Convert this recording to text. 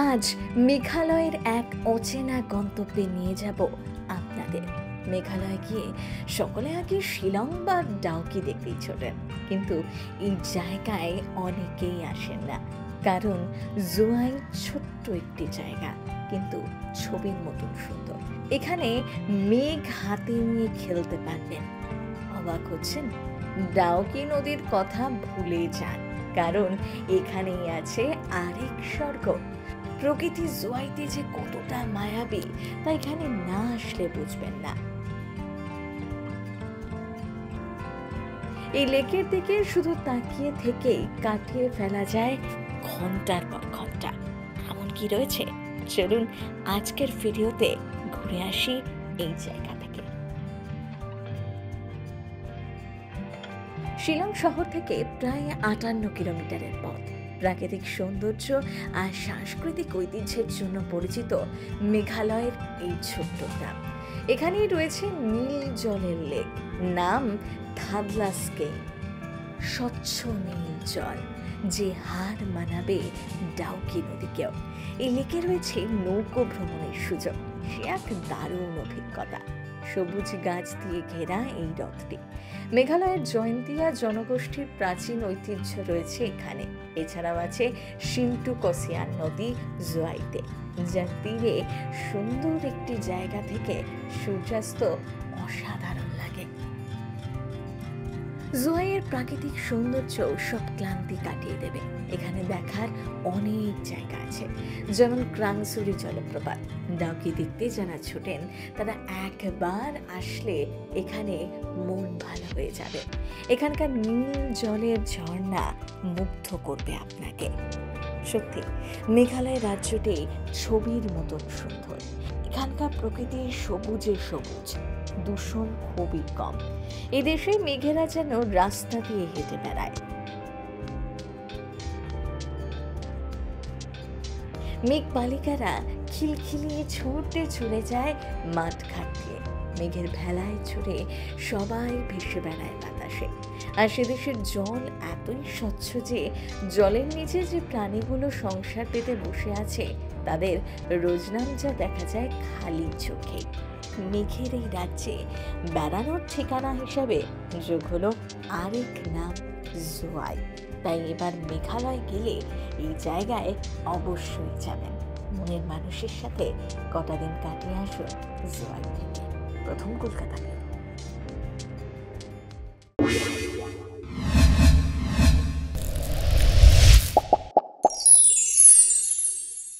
আজ মেঘালয়ের এক অচেনা গন্তব্যে নিয়ে যাব আপনাদের। মেঘালয়ে গিয়ে সকলে আগে শিলং বা ডাউকি দেখতেই ছোটেন, কিন্তু এই জায়গায় অনেকেই আসেন না, কারণ জোয়াই ছোট্ট একটি জায়গা, কিন্তু ছবির মতন সুন্দর। এখানে মেঘ হাতে নিয়ে খেলতে পারবেন। অবাক হচ্ছেন? ডাউকি নদীর কথা ভুলে যান, কারণ এখানেই আছে আরেক স্বর্গ। প্রকৃতি জোয়াইতে যে কতটা মায়াবী তা এখানে না আসলে বুঝবেন না। এই লেকের দিকে শুধু তাকিয়ে থেকেই কাটিয়ে ফেলা যায় ঘন্টার পর ঘন্টা। এমন কি রয়েছে, চলুন আজকের ভিডিওতে ঘুরে আসি এই জায়গা থেকে। শিলং শহর থেকে প্রায় 58 কিলোমিটারের পথ। প্রাকৃতিক সৌন্দর্য আর সাংস্কৃতিক ঐতিহ্যের জন্য পরিচিত মেঘালয়ের এই ছোট্ট গ্রাম। এখানেই রয়েছে নীল জলের লেক, নাম থাদলাস্কে। স্বচ্ছ নীল জল যে হার মানাবে ডাউকি নদীকেও। এই লেকে রয়েছে নৌকো ভ্রমণের সুযোগ, সে এক দারুণ অভিজ্ঞতা। সবুজ গাছ দিয়ে ঘেরা এই হ্রদটি মেঘালয়ের জয়ন্তিয়া জনগোষ্ঠীর প্রাচীন ঐতিহ্য রয়েছে এখানে। এছাড়াও আছে সিন্টুকসিয়ান নদী জোয়াইতে, যার তীরে সুন্দর একটি জায়গা থেকে সূর্যাস্ত অসাধারণ লাগে। জোয়াইয়ের প্রাকৃতিক সৌন্দর্য সব ক্লান্তি কাটিয়ে দেবে। এখানে দেখার অনেক জায়গা আছে, যেমন ক্রাংসুরি জলপ্রপাত। ডাউকি দেখতে যারা ছোটেন তারা একবার আসলে এখানে মন ভালো হয়ে যাবে। এখানকার নীল জলের ঝর্ণা মুগ্ধ করবে আপনাকে। সত্যি মেঘালয় রাজ্যটি ছবির মতন সুন্দর। এখানকার প্রকৃতি সবুজে সবুজ, দূষণ খুবই কম। এদেশে মেঘেরা যেন রাস্তা দিয়ে হেঁটে বেড়ায়। মেঘ বালিকারা খিলখিলিয়ে ছুটে চলে যায় মাঠঘাট দিয়ে। মেঘের ভেলায় চড়ে সবাই ভেসে বেড়ায় বাতাসে। আর সেদেশের জল এতই স্বচ্ছ যে জলের নিচে যে প্রাণীগুলো সংসার পেতে বসে আছে তাদের রোজনামচা দেখা যায় খালি চোখে। মেঘের এই রাজ্যে বেড়ানোর ঠিকানা হিসাবে যোগ হলো আরেক নাম জোয়াই। তাই এবার মেঘালয় গেলে এই জায়গায় অবশ্যই যাবেন। মনের মানুষের সাথে কটা দিন কাটিয়ে আসুন জোয়াই থেকে। প্রথম কলকাতা।